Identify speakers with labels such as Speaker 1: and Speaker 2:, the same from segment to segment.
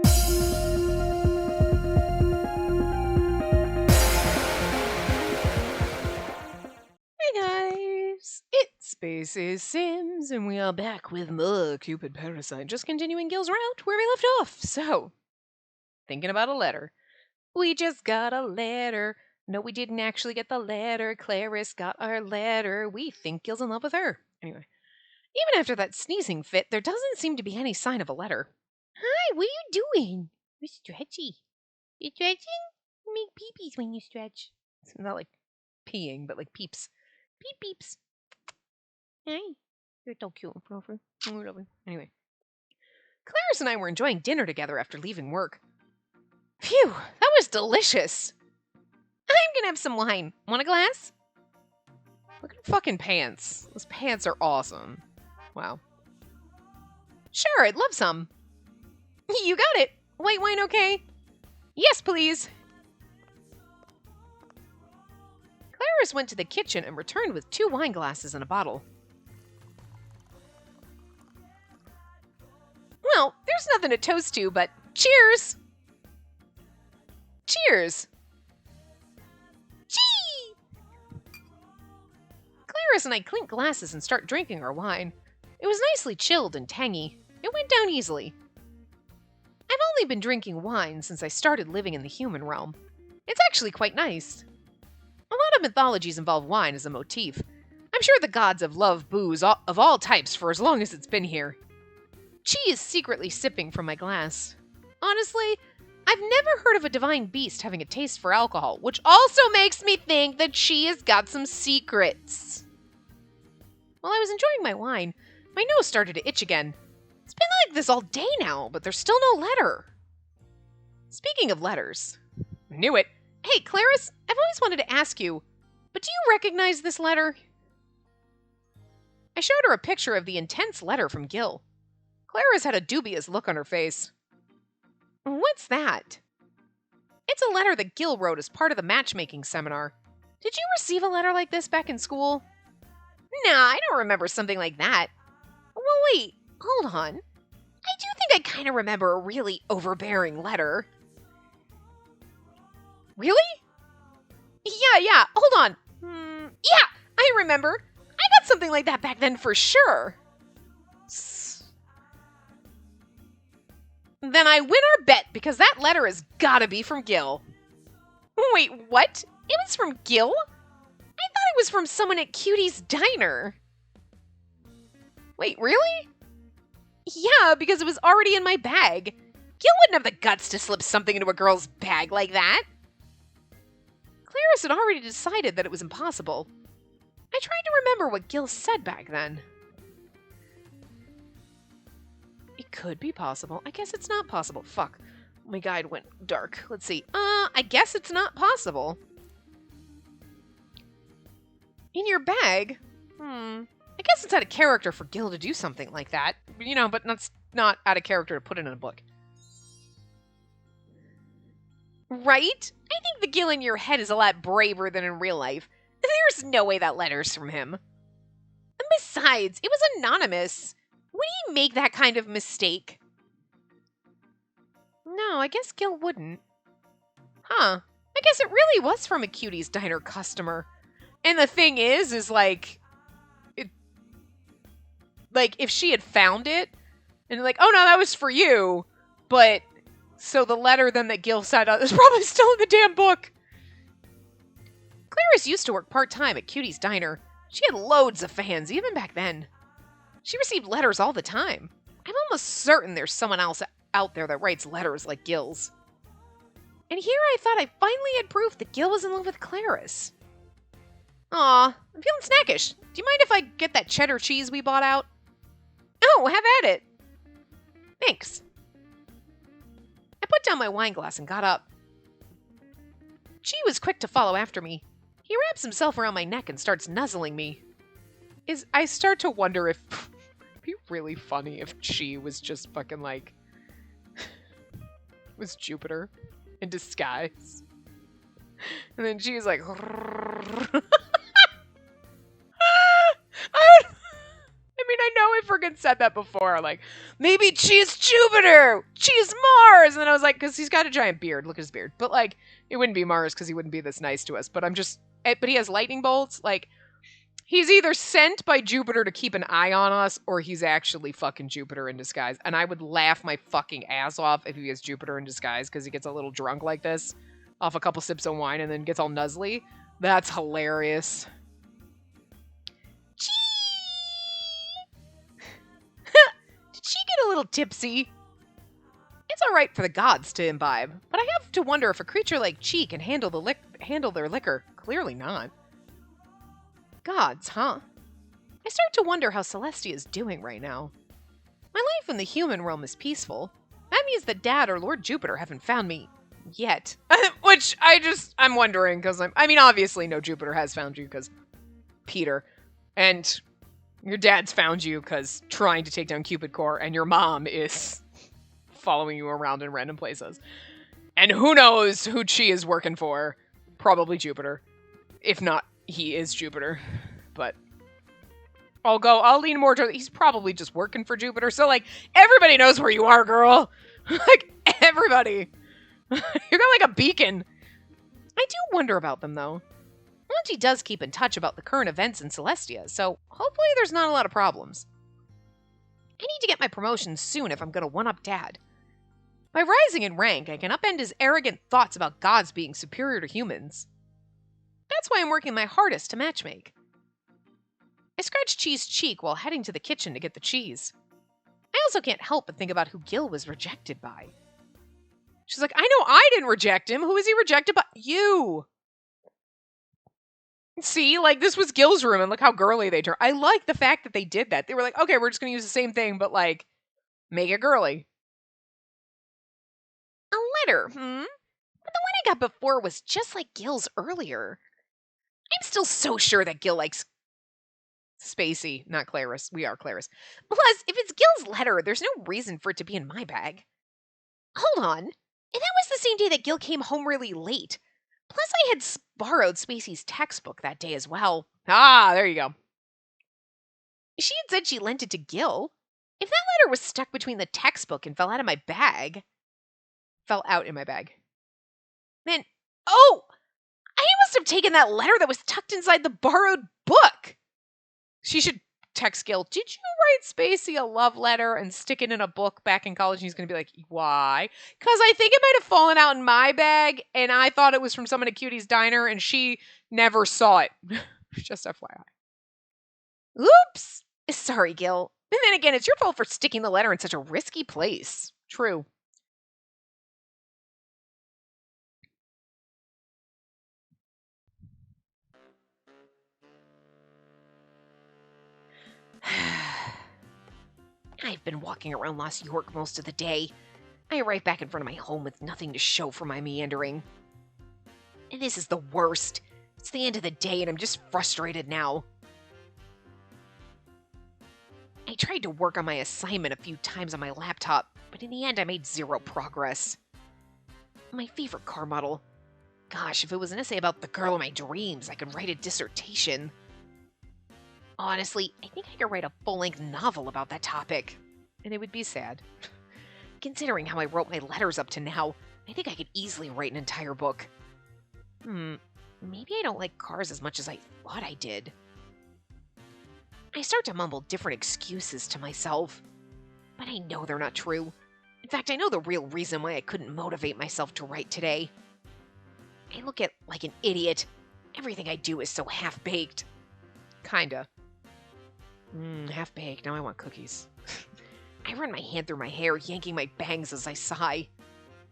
Speaker 1: Hey guys, it's Spacey Sims, and we are back with more Cupid Parasite, just continuing Gil's route where we left off. So, thinking about a letter. We just got a letter. No, we didn't actually get the letter. Clarice got our letter. We think Gil's in love with her. Anyway, even after that sneezing fit, there doesn't seem to be any sign of a letter. Hi, what are you doing? You're stretchy. You stretching? You make peepees when you stretch. It's not like peeing, but like peeps. Peep peeps. Hey, you're so cute and fluffy. Anyway, Clarice and I were enjoying dinner together after leaving work. Phew, that was delicious. I'm gonna have some wine. Want a glass? Look at her fucking pants. Those pants are awesome. Wow. Sure, I'd love some. You got it. White wine okay? Yes, please. Clarice went to the kitchen and returned with 2 wine glasses and a bottle. Well, there's nothing to toast to, but cheers! Cheers! Chee! Clarice and I clink glasses and start drinking our wine. It was nicely chilled and tangy. It went down easily. I've only been drinking wine since I started living in the human realm. It's actually quite nice. A lot of mythologies involve wine as a motif. I'm sure the gods have loved booze of all types for as long as it's been here. Chi is secretly sipping from my glass. Honestly, I've never heard of a divine beast having a taste for alcohol, which also makes me think that Chi has got some secrets. While I was enjoying my wine, my nose started to itch again. It's been like this all day now, but there's still no letter. Speaking of letters, knew it. Hey, Clarice, I've always wanted to ask you, but do you recognize this letter? I showed her a picture of the intense letter from Gil. Clarice had a dubious look on her face. What's that? It's a letter that Gil wrote as part of the matchmaking seminar. Did you receive a letter like this back in school? Nah, I don't remember something like that. Well, wait, hold on. I do think I kind of remember a really overbearing letter. Really? Yeah, hold on. Yeah, I remember. I got something like that back then for sure. Then I win our bet because that letter has gotta be from Gil. Wait, what? It was from Gil? I thought it was from someone at Cutie's Diner. Wait, really? Yeah, because it was already in my bag. Gil wouldn't have the guts to slip something into a girl's bag like that. Clarice had already decided that it was impossible. I tried to remember what Gil said back then. It could be possible. I guess it's not possible. Fuck. My guide went dark. Let's see. I guess it's not possible. In your bag? I guess it's out of character for Gil to do something like that. You know, but that's not out of character to put it in a book. Right? I think the Gil in your head is a lot braver than in real life. There's no way that letter's from him. And besides, it was anonymous. Would he make that kind of mistake? No, I guess Gil wouldn't. Huh. I guess it really was from a Cutie's Diner customer. And the thing is like, if she had found it, and like, oh no, that was for you, but, so the letter then that Gil sent out is probably still in the damn book. Clarice used to work part-time at Cutie's Diner. She had loads of fans, even back then. She received letters all the time. I'm almost certain there's someone else out there that writes letters like Gil's. And here I thought I finally had proof that Gil was in love with Clarice. Aw, I'm feeling snackish. Do you mind if I get that cheddar cheese we bought out? Oh, have at it. Thanks. I put down my wine glass and got up. Chi was quick to follow after me. He wraps himself around my neck and starts nuzzling me. I start to wonder if it'd be really funny if Chi was just fucking like was Jupiter in disguise. And then Chi was like I mean, I know I freaking even said that before. Like, maybe she's Jupiter, she's Mars. And then I was like, because he's got a giant beard. Look at his beard. But like, it wouldn't be Mars because he wouldn't be this nice to us. But but he has lightning bolts. Like, he's either sent by Jupiter to keep an eye on us, or he's actually fucking Jupiter in disguise. And I would laugh my fucking ass off if he is Jupiter in disguise because he gets a little drunk like this off a couple sips of wine and then gets all nuzzly. That's hilarious. Did she get a little tipsy? It's all right for the gods to imbibe, but I have to wonder if a creature like Chi can handle their liquor. Clearly not. Gods, huh? I start to wonder how Celestia is doing right now. My life in the human realm is peaceful. That means that Dad or Lord Jupiter haven't found me yet. Which I'm wondering, because obviously no, Jupiter has found you because Peter. And your dad's found you because trying to take down Cupid Core, and your mom is following you around in random places. And who knows who Chi is working for. Probably Jupiter. If not, he is Jupiter. But I'll lean more to, he's probably just working for Jupiter. So, like, everybody knows where you are, girl. Like, everybody. You got like a beacon. I do wonder about them, though. Monty does keep in touch about the current events in Celestia, so hopefully there's not a lot of problems. I need to get my promotion soon if I'm going to one-up Dad. By rising in rank, I can upend his arrogant thoughts about gods being superior to humans. That's why I'm working my hardest to matchmake. I scratch Chi's cheek while heading to the kitchen to get the cheese. I also can't help but think about who Gil was rejected by. She's like, I know I didn't reject him. Who was he rejected by? You! See, like, this was Gil's room, and look how girly they turned. I like the fact that they did that. They were like, okay, we're just going to use the same thing, but, like, make it girly. A letter, But the one I got before was just like Gil's earlier. I'm still so sure that Gil likes Spacey, not Clarice. We are Clarice. Plus, if it's Gil's letter, there's no reason for it to be in my bag. Hold on. And that was the same day that Gil came home really late. Plus, I had borrowed Spacey's textbook that day as well. Ah, there you go. She had said she lent it to Gil. If that letter was stuck between the textbook and fell out in my bag, then, oh! I must have taken that letter that was tucked inside the borrowed book. She should text Gil, did you write Spacey a love letter and stick it in a book back in college? And he's going to be like, why? Because I think it might have fallen out in my bag, and I thought it was from someone at Cutie's Diner, and she never saw it. Just FYI. Oops! Sorry, Gil. And then again, it's your fault for sticking the letter in such a risky place. True. I've been walking around Lost York most of the day. I arrive back in front of my home with nothing to show for my meandering. And this is the worst. It's the end of the day and I'm just frustrated now. I tried to work on my assignment a few times on my laptop, but in the end I made zero progress. My favorite car model. Gosh, if it was an essay about the girl of my dreams, I could write a dissertation. Honestly, I think I could write a full-length novel about that topic. And it would be sad. Considering how I wrote my letters up to now, I think I could easily write an entire book. Maybe I don't like cars as much as I thought I did. I start to mumble different excuses to myself. But I know they're not true. In fact, I know the real reason why I couldn't motivate myself to write today. I look at like an idiot. Everything I do is so half-baked. Kinda. Half-baked. Now I want cookies. I run my hand through my hair, yanking my bangs as I sigh.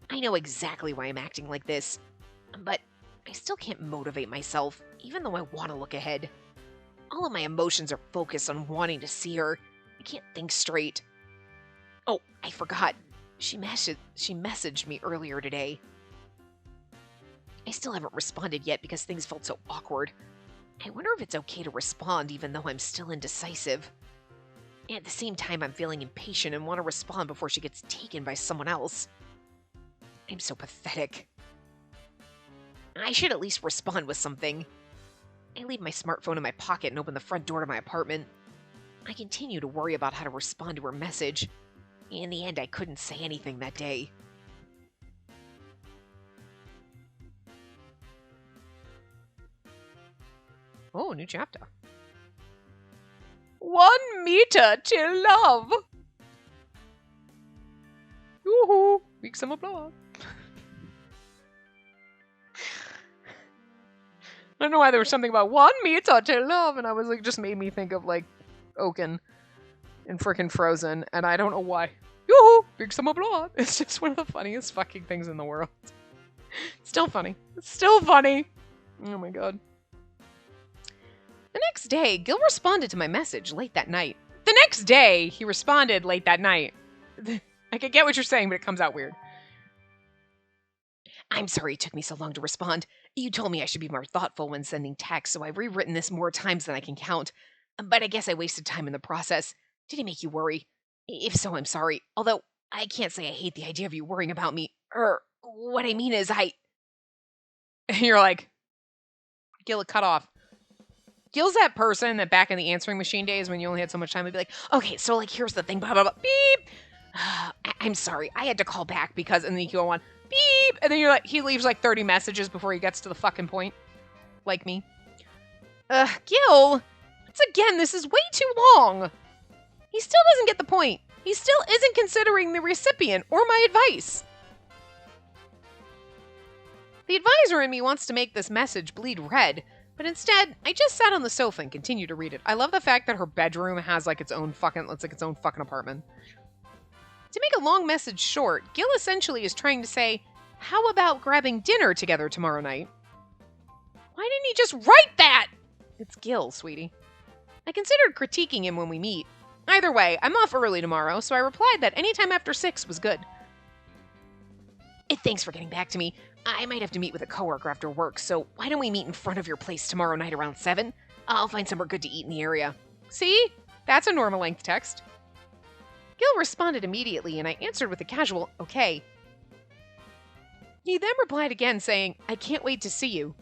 Speaker 1: I know exactly why I'm acting like this. But I still can't motivate myself, even though I want to look ahead. All of my emotions are focused on wanting to see her. I can't think straight. Oh, I forgot. She messaged me earlier today. I still haven't responded yet because things felt so awkward. I wonder if it's okay to respond even though I'm still indecisive. And at the same time, I'm feeling impatient and want to respond before she gets taken by someone else. I'm so pathetic. I should at least respond with something. I leave my smartphone in my pocket and open the front door to my apartment. I continue to worry about how to respond to her message. In the end, I couldn't say anything that day. Oh, new chapter. 1 meter till love. Yoo-hoo. Make some applause. I don't know why there was something about 1 meter till love, and I was like, just made me think of like Oaken and frickin' Frozen, and I don't know why. Yoo-hoo! Big some applause. It's just one of the funniest fucking things in the world. Still funny. It's still funny. Oh my god. The next day, Gil responded to my message late that night. The next day, he responded late that night. I can get what you're saying, but it comes out weird. I'm sorry it took me so long to respond. You told me I should be more thoughtful when sending text, so I've rewritten this more times than I can count. But I guess I wasted time in the process. Did it make you worry? If so, I'm sorry. Although, I can't say I hate the idea of you worrying about me. What I mean is You're like, Gil, it cut off. Gil's that person that back in the answering machine days when you only had so much time would be like, okay, so like, here's the thing, blah, blah, blah, beep. I'm sorry, I had to call back because, and then you go on, beep, and then you're like, he leaves like 30 messages before he gets to the fucking point. Like me. Gil, once again, this is way too long. He still doesn't get the point. He still isn't considering the recipient or my advice. The advisor in me wants to make this message bleed red, but instead, I just sat on the sofa and continued to read it. I love the fact that her bedroom has like its own fucking apartment. To make a long message short, Gil essentially is trying to say, how about grabbing dinner together tomorrow night? Why didn't he just write that? It's Gil, sweetie. I considered critiquing him when we meet. Either way, I'm off early tomorrow, so I replied that anytime after 6 was good. Thanks for getting back to me. I might have to meet with a coworker after work, so why don't we meet in front of your place tomorrow night around 7? I'll find somewhere good to eat in the area. See? That's a normal length text. Gil responded immediately, and I answered with a casual, okay. He then replied again, saying, I can't wait to see you.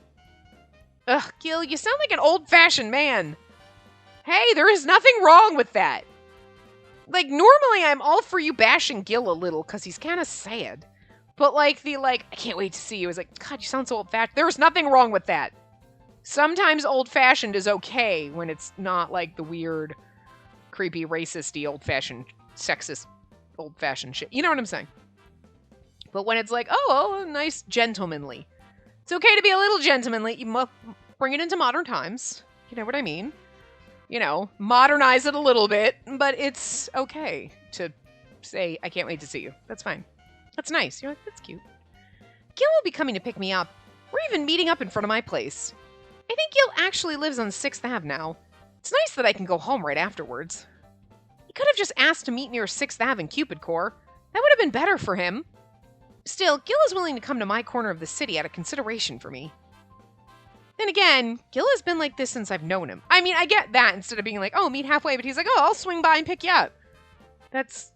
Speaker 1: Ugh, Gil, you sound like an old-fashioned man. Hey, there is nothing wrong with that. Like, normally I'm all for you bashing Gil a little, because he's kind of sad. But, I can't wait to see you is like, God, you sound so old-fashioned. There's nothing wrong with that. Sometimes old-fashioned is okay when it's not, like, the weird, creepy, racist-y, old-fashioned, sexist, old-fashioned shit. You know what I'm saying? But when it's like, oh, nice gentlemanly. It's okay to be a little gentlemanly. You bring it into modern times. You know what I mean? You know, modernize it a little bit. But it's okay to say, I can't wait to see you. That's fine. That's nice. You're like, that's cute. Gil will be coming to pick me up. We're even meeting up in front of my place. I think Gil actually lives on 6th Ave now. It's nice that I can go home right afterwards. He could have just asked to meet near 6th Ave in Cupid Core. That would have been better for him. Still, Gil is willing to come to my corner of the city out of consideration for me. Then again, Gil has been like this since I've known him. I mean, I get that instead of being like, oh, meet halfway, but he's like, oh, I'll swing by and pick you up. That's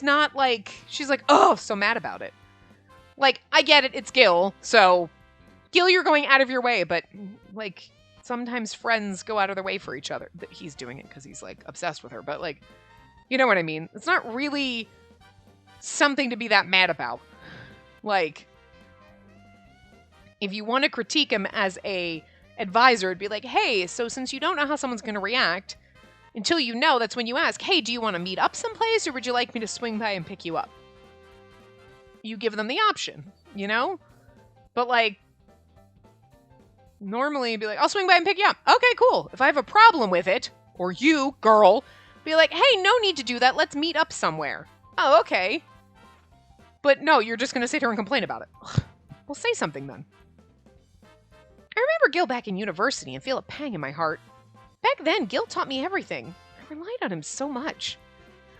Speaker 1: not like, she's like, oh, so mad about it. Like, I get it, it's Gil, so, Gil, you're going out of your way, but, like, sometimes friends go out of their way for each other. He's doing it because he's, like, obsessed with her, but, like, you know what I mean? It's not really something to be that mad about. Like, if you want to critique him as a advisor, it'd be like, hey, so since you don't know how someone's going to react, until you know, that's when you ask, hey, do you want to meet up someplace, or would you like me to swing by and pick you up? You give them the option, you know? But, like, normally you'd be like, I'll swing by and pick you up. Okay, cool. If I have a problem with it, or you, girl, be like, hey, no need to do that. Let's meet up somewhere. Oh, okay. But no, you're just going to sit here and complain about it. Well, say something then. I remember Gil back in university and feel a pang in my heart. Back then, Gil taught me everything. I relied on him so much.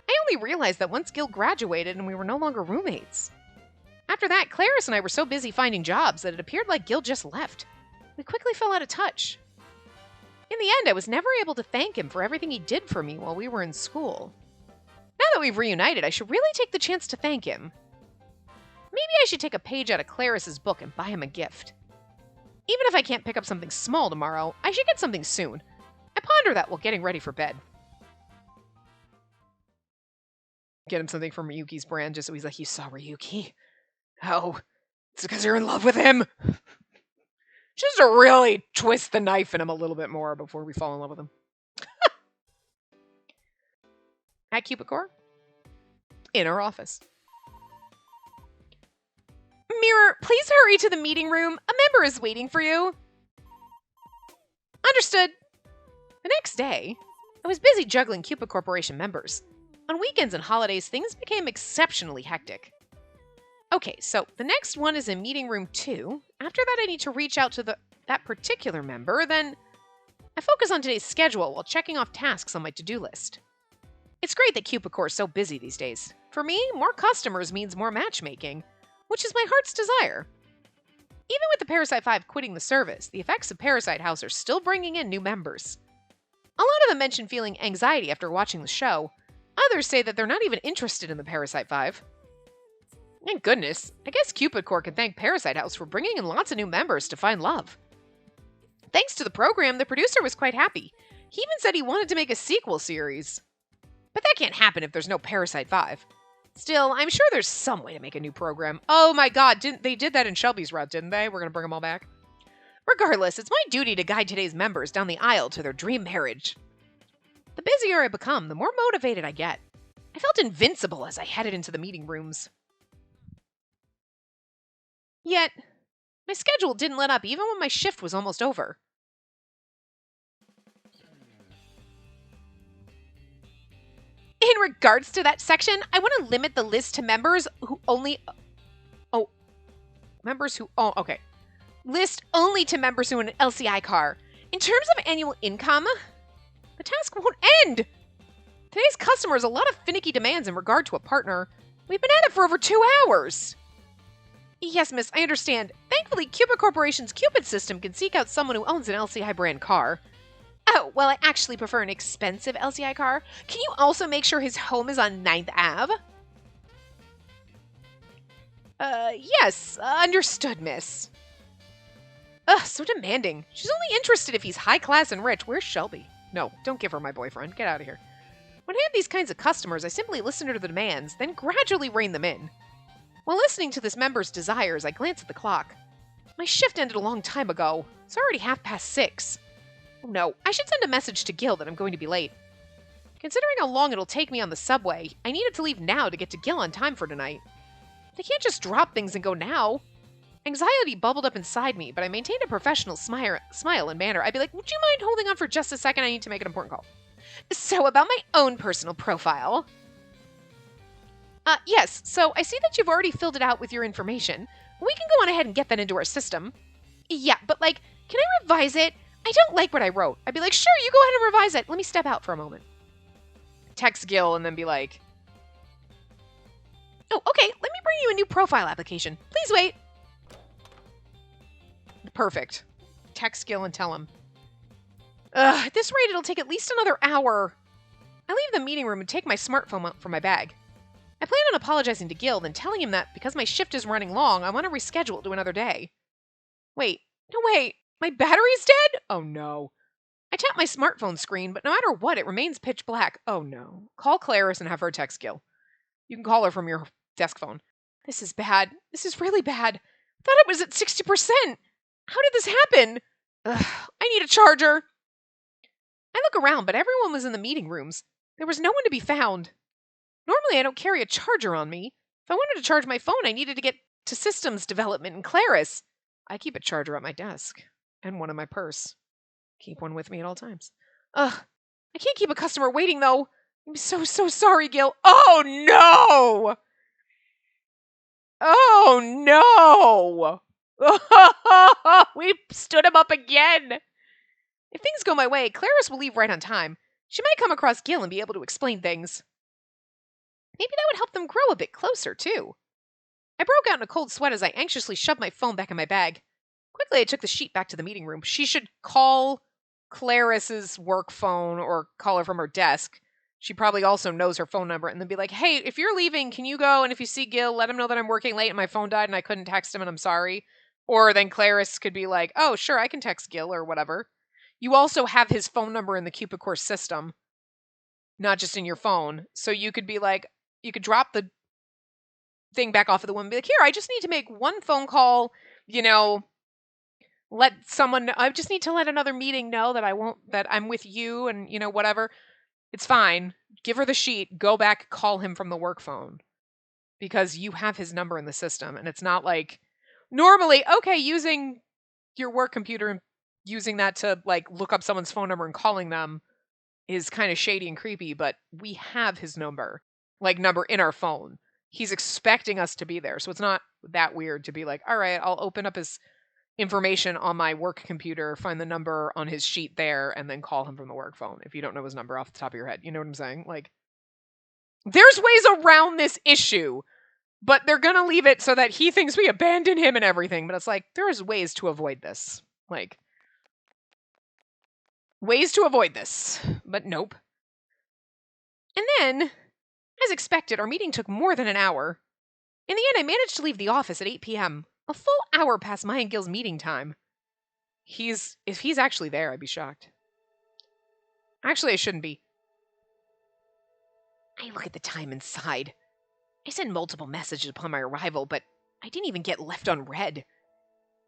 Speaker 1: I only realized that once Gil graduated and we were no longer roommates. After that, Clarice and I were so busy finding jobs that it appeared like Gil just left. We quickly fell out of touch. In the end, I was never able to thank him for everything he did for me while we were in school. Now that we've reunited, I should really take the chance to thank him. Maybe I should take a page out of Clarice's book and buy him a gift. Even if I can't pick up something small tomorrow, I should get something soon. I ponder that while getting ready for bed. get him something from Ryuki's brand just so he's like, you saw Ryuki? Oh, it's because you're in love with him. Just to really twist the knife in him a little bit more before we fall in love with him. At Cupid Core, in our office. Mirror, please hurry to the meeting room. A member is waiting for you. Understood. The next day, I was busy juggling Cupid Corporation members. On weekends and holidays, things became exceptionally hectic. Okay, so the next one is in meeting room 2. After that, I need to reach out to that particular member. Then I focus on today's schedule while checking off tasks on my to-do list. It's great that Cupid Core is so busy these days. For me, more customers means more matchmaking, which is my heart's desire. Even with the Parasite 5 quitting the service, the effects of Parasite House are still bringing in new members. A lot of them mention feeling anxiety after watching the show. Others say that they're not even interested in the Parasite 5. Thank goodness. I guess Cupid Core can thank Parasite House for bringing in lots of new members to find love. Thanks to the program, the producer was quite happy. He even said he wanted to make a sequel series. But that can't happen if there's no Parasite 5. Still, I'm sure there's some way to make a new program. Oh my god, they did that in Shelby's route, didn't they? We're going to bring them all back. Regardless, it's my duty to guide today's members down the aisle to their dream marriage. The busier I become, the more motivated I get. I felt invincible as I headed into the meeting rooms. Yet, my schedule didn't let up even when my shift was almost over. In regards to that section, I want to limit the list to members who only... okay. List only to members who own an LCI car. In terms of annual income, the task won't end. Today's customer has a lot of finicky demands in regard to a partner. We've been at it for over 2 hours. Yes, miss, I understand. Thankfully, Cupid Corporation's Cupid system can seek out someone who owns an LCI brand car. Oh, well, I actually prefer an expensive LCI car. Can you also make sure his home is on 9th Ave? Yes, understood, miss. Ugh, so demanding. She's only interested if he's high class and rich. Where's Shelby? No, don't give her my boyfriend. Get out of here. When I have these kinds of customers, I simply listen to the demands, then gradually rein them in. While listening to this member's desires, I glance at the clock. My shift ended a long time ago. It's already 6:30. Oh no, I should send a message to Gil that I'm going to be late. Considering how long it'll take me on the subway, I needed to leave now to get to Gil on time for tonight. They can't just drop things and go now. Anxiety bubbled up inside me, but I maintained a professional smile and manner. I'd be like, would you mind holding on for just a second? I need to make an important call. So, about my own personal profile. Yes, so I see that you've already filled it out with your information. We can go on ahead and get that into our system. Yeah, but can I revise it? I don't like what I wrote. I'd be like, sure, you go ahead and revise it. Let me step out for a moment. Text Gil and then be like, oh, okay, let me bring you a new profile application. Please wait. Perfect. Text Gil and tell him. Ugh, at this rate, it'll take at least another hour. I leave the meeting room and take my smartphone out from my bag. I plan on apologizing to Gil, then telling him that because my shift is running long, I want to reschedule it to another day. Wait. My battery's dead? Oh no. I tap my smartphone screen, but no matter what, it remains pitch black. Oh no. Call Clarice and have her text Gil. You can call her from your desk phone. This is bad. This is really bad. I thought it was at 60%. How did this happen? Ugh, I need a charger. I look around, but everyone was in the meeting rooms. There was no one to be found. Normally, I don't carry a charger on me. If I wanted to charge my phone, I needed to get to systems development in Clarice. I keep a charger at my desk. And one in my purse. Keep one with me at all times. Ugh, I can't keep a customer waiting, though. I'm so sorry, Gil. Oh, no! Oh, no! We stood him up again! If things go my way, Clarice will leave right on time. She might come across Gil and be able to explain things. Maybe that would help them grow a bit closer, too. I broke out in a cold sweat as I anxiously shoved my phone back in my bag. Quickly, I took the sheet back to the meeting room. She should call Clarice's work phone or call her from her desk. She probably also knows her phone number and then be like, hey, if you're leaving, can you go? And if you see Gil, let him know that I'm working late and my phone died and I couldn't text him and I'm sorry. Or then Clarice could be like, oh, sure, I can text Gil or whatever. You also have his phone number in the Cupid Core system, not just in your phone. So you could be like, You could drop the thing back off of the woman and be like, here, I just need to make one phone call, I just need to let another meeting know that I'm with you and, whatever. It's fine. Give her the sheet, go back, call him from the work phone because you have his number in the system. And it's not like normally, okay, using your work computer and using that to like look up someone's phone number and calling them is kind of shady and creepy, but we have his number in our phone. He's expecting us to be there. So it's not that weird to be like, all right, I'll open up his information on my work computer, find the number on his sheet there, and then call him from the work phone if you don't know his number off the top of your head. You know what I'm saying? Like, there's ways around this issue, but they're going to leave it so that he thinks we abandon him and everything. But it's like, there's ways to avoid this. Like, ways to avoid this. But nope. And then, as expected, our meeting took more than an hour. In the end, I managed to leave the office at 8 p.m., a full hour past my and Gil's meeting time. If he's actually there, I'd be shocked. Actually, I shouldn't be. I look at the time and sighed. I sent multiple messages upon my arrival, but I didn't even get left unread.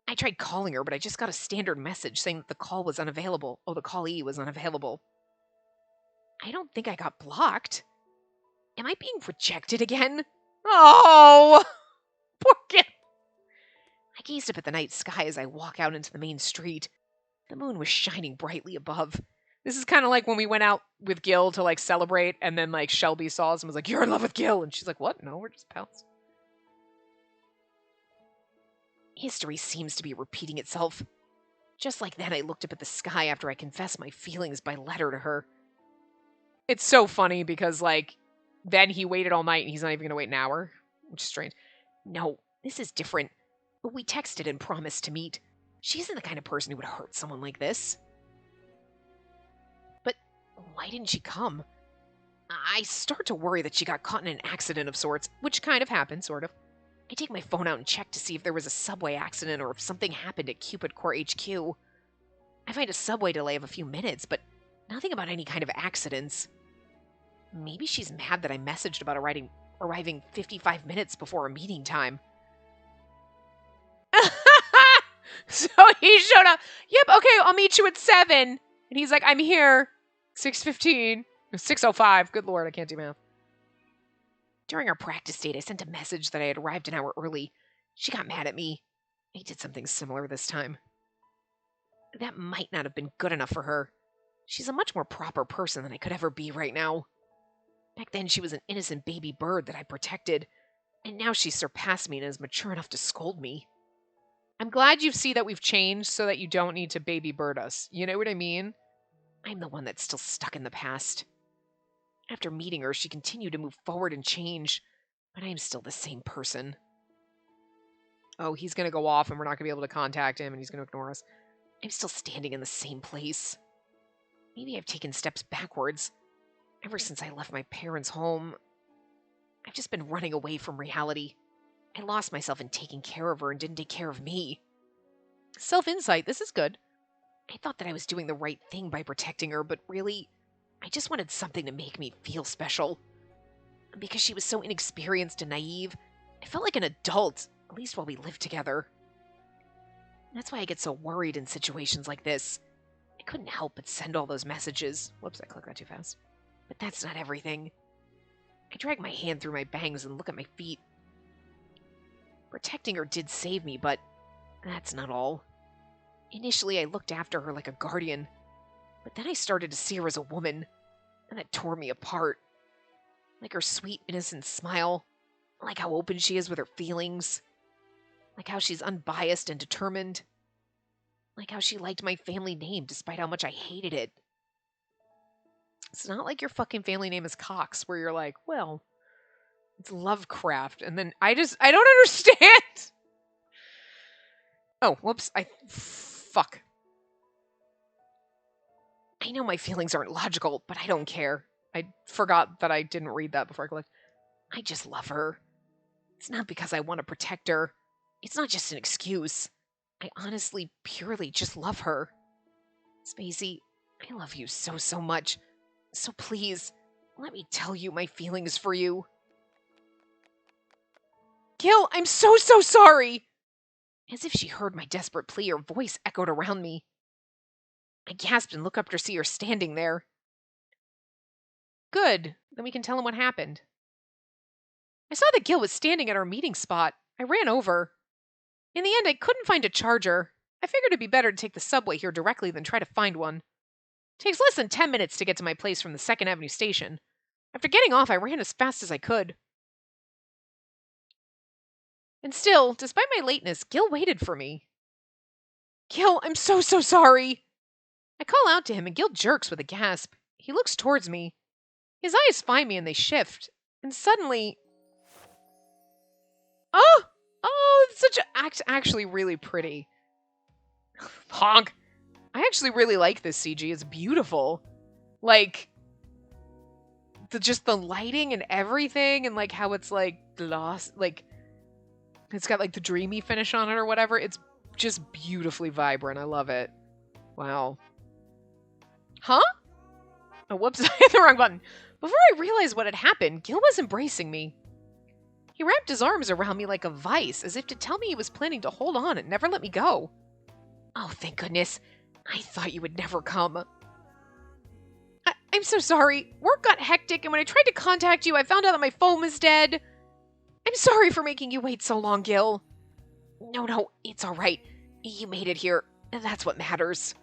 Speaker 1: I tried calling her, but I just got a standard message saying that the call was unavailable. Oh, the callee was unavailable. I don't think I got blocked. Am I being rejected again? Oh, poor Gil. I gazed up at the night sky as I walk out into the main street. The moon was shining brightly above. This is kind of like when we went out with Gil to like celebrate, and then like Shelby saw us and was like, "You're in love with Gil," and she's like, "What? No, we're just pals." History seems to be repeating itself. Just like then, I looked up at the sky after I confessed my feelings by letter to her. It's so funny because like then he waited all night and he's not even gonna wait an hour, which is strange. No, this is different. We texted and promised to meet. She isn't the kind of person who would hurt someone like this. But why didn't she come? I start to worry that she got caught in an accident of sorts, which kind of happened, sort of. I take my phone out and check to see if there was a subway accident or if something happened at Cupid Core HQ. I find a subway delay of a few minutes, but nothing about any kind of accidents. Maybe she's mad that I messaged about arriving 55 minutes before a meeting time. So he showed up. Yep, okay, I'll meet you at 7. And he's like, I'm here. 6:15. 6:05. Good Lord, I can't do math. During our practice date, I sent a message that I had arrived an hour early. She got mad at me. I did something similar this time. That might not have been good enough for her. She's a much more proper person than I could ever be right now. Back then, she was an innocent baby bird that I protected. And now she's surpassed me and is mature enough to scold me. I'm glad you see that we've changed so that you don't need to baby bird us. You know what I mean? I'm the one that's still stuck in the past. After meeting her, she continued to move forward and change, but I am still the same person. Oh, he's going to go off and we're not going to be able to contact him and he's going to ignore us. I'm still standing in the same place. Maybe I've taken steps backwards. Ever since I left my parents' home, I've just been running away from reality. I lost myself in taking care of her and didn't take care of me. Self-insight, this is good. I thought that I was doing the right thing by protecting her, but really, I just wanted something to make me feel special. Because she was so inexperienced and naive, I felt like an adult, at least while we lived together. That's why I get so worried in situations like this. I couldn't help but send all those messages. Whoops, I clicked that too fast. But that's not everything. I drag my hand through my bangs and look at my feet. Protecting her did save me, but that's not all. Initially, I looked after her like a guardian, but then I started to see her as a woman, and that tore me apart. Like her sweet, innocent smile, like how open she is with her feelings, like how she's unbiased and determined, like how she liked my family name despite how much I hated it. It's not like your fucking family name is Cox, where you're like, well, it's Lovecraft, and then I don't understand. Oh, whoops, fuck. I know my feelings aren't logical, but I don't care. I forgot that I didn't read that before I clicked. I just love her. It's not because I want to protect her. It's not just an excuse. I honestly, purely just love her. Spacey, I love you so, so much. So please, let me tell you my feelings for you. Gil, I'm so sorry! As if she heard my desperate plea, her voice echoed around me. I gasped and looked up to see her standing there. Good, then we can tell him what happened. I saw that Gil was standing at our meeting spot. I ran over. In the end, I couldn't find a charger. I figured it'd be better to take the subway here directly than try to find one. It takes less than 10 minutes to get to my place from the 2nd Avenue station. After getting off, I ran as fast as I could. And still, despite my lateness, Gil waited for me. Gil, I'm so sorry! I call out to him, and Gil jerks with a gasp. He looks towards me. His eyes find me, and they shift. And suddenly... Oh, it's such actually really pretty. Honk! I actually really like this CG. It's beautiful. Like, just the lighting and everything, and like how it's like gloss, like it's got like the dreamy finish on it or whatever. It's just beautifully vibrant. I love it. Wow. Huh? Oh, whoops, I hit the wrong button. Before I realized what had happened, Gil was embracing me. He wrapped his arms around me like a vice, as if to tell me he was planning to hold on and never let me go. Oh, thank goodness. I thought you would never come. I'm so sorry. Work got hectic, and when I tried to contact you, I found out that my phone was dead. I'm sorry for making you wait so long, Gil. No, it's all right. You made it here. That's what matters.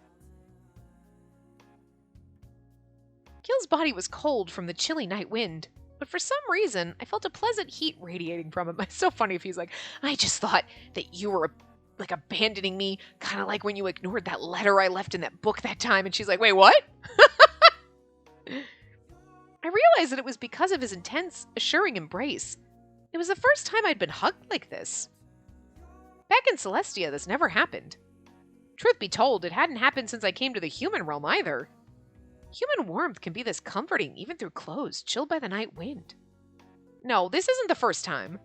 Speaker 1: Gil's body was cold from the chilly night wind, but for some reason, I felt a pleasant heat radiating from him. It's so funny if he's like, I just thought that you were like abandoning me, kind of like when you ignored that letter I left in that book that time. And she's like, wait, what? I realized that it was because of his intense, assuring embrace. It was the first time I'd been hugged like this. Back in Celestia, this never happened. Truth be told, it hadn't happened since I came to the human realm either. Human warmth can be this comforting even through clothes chilled by the night wind. No, this isn't the first time.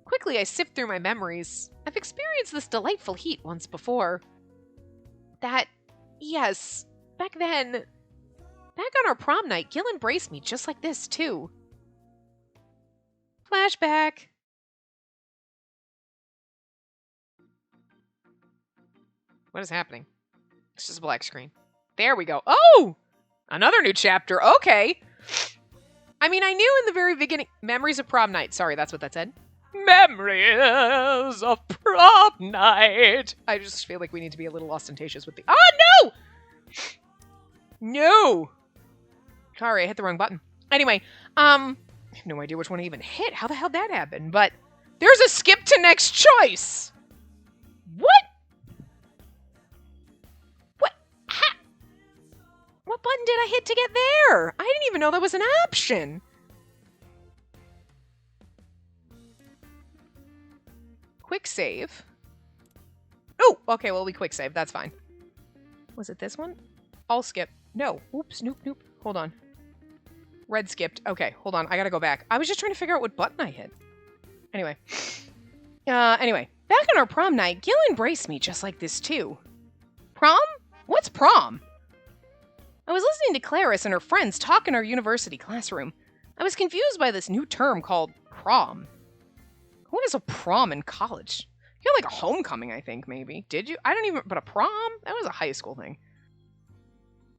Speaker 1: Quickly, I sift through my memories. I've experienced this delightful heat once before. Yes, back then. Back on our prom night, Gil embraced me just like this, too. Flashback. What is happening? It's just a black screen. There we go. Oh! Another new chapter. Okay. I mean, I knew in the very beginning... Memories of prom night. Sorry, that's what that said. Memories of prom night. I just feel like we need to be a little ostentatious with the... Oh, no! No! Sorry, I hit the wrong button. Anyway, I have no idea which one I even hit. How the hell did that happen? But there's a skip to next choice. What? What button did I hit to get there? I didn't even know that was an option. Quick save. Oh, okay, well, we quick save. That's fine. Was it this one? I'll skip. No. Oops, nope. Hold on. Red skipped. Okay, hold on. I gotta go back. I was just trying to figure out what button I hit. Anyway. Back on our prom night, Gil embraced me just like this, too. Prom? What's prom? I was listening to Clarice and her friends talk in our university classroom. I was confused by this new term called prom. What is a prom in college? You had like a homecoming, I think, maybe. Did you? But a prom? That was a high school thing.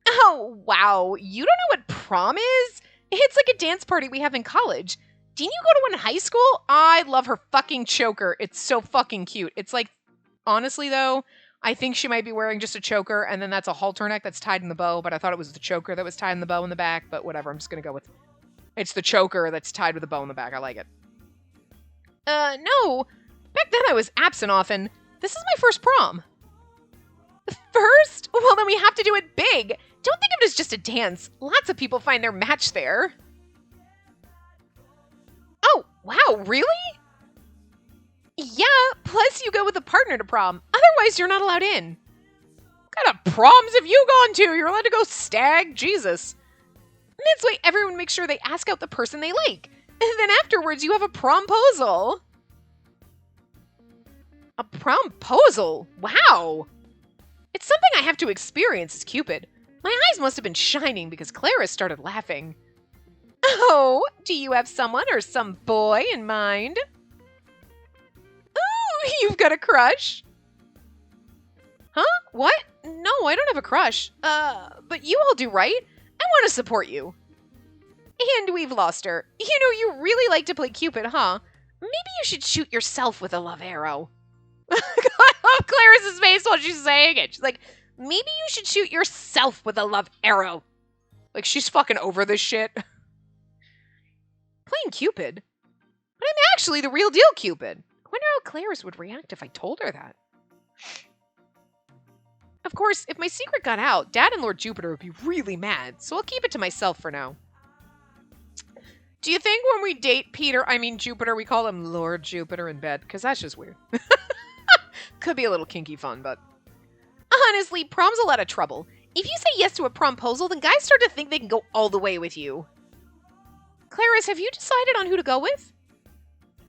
Speaker 1: Oh, wow. You don't know what prom is? It's like a dance party we have in college. Didn't you go to one in high school? I love her fucking choker. It's so fucking cute. It's like, honestly though, I think she might be wearing just a choker, and then that's a halter neck that's tied in the bow, but I thought it was the choker that was tied in the bow in the back, but whatever, I'm just gonna go with... It's the choker that's tied with a bow in the back. I like it. No. Back then I was absent often. This is my first prom. First? Well, then we have to do it big. Don't think of it as just a dance. Lots of people find their match there. Oh, wow, really? Yeah, plus you go with a partner to prom. Otherwise, you're not allowed in. What kind of proms have you gone to? You're allowed to go stag? Jesus. This way, everyone makes sure they ask out the person they like. And then afterwards, you have a promposal. A promposal? Wow. It's something I have to experience as Cupid. My eyes must have been shining because Clarice started laughing. Oh, do you have someone or some boy in mind? You've got a crush? Huh? What? No, I don't have a crush. But you all do, right? I want to support you. And we've lost her. You know, you really like to play Cupid, huh? Maybe you should shoot yourself with a love arrow. I love Clarice's face while she's saying it. She's like, maybe you should shoot yourself with a love arrow. Like, she's fucking over this shit. Playing Cupid? But I'm actually the real deal Cupid. I wonder how Clarice would react if I told her that. Of course, if my secret got out, Dad and Lord Jupiter would be really mad, so I'll keep it to myself for now. Do you think when we date Jupiter, we call him Lord Jupiter in bed? Because that's just weird. Could be a little kinky fun, but... Honestly, prom's a lot of trouble. If you say yes to a promposal, then guys start to think they can go all the way with you. Clarice, have you decided on who to go with?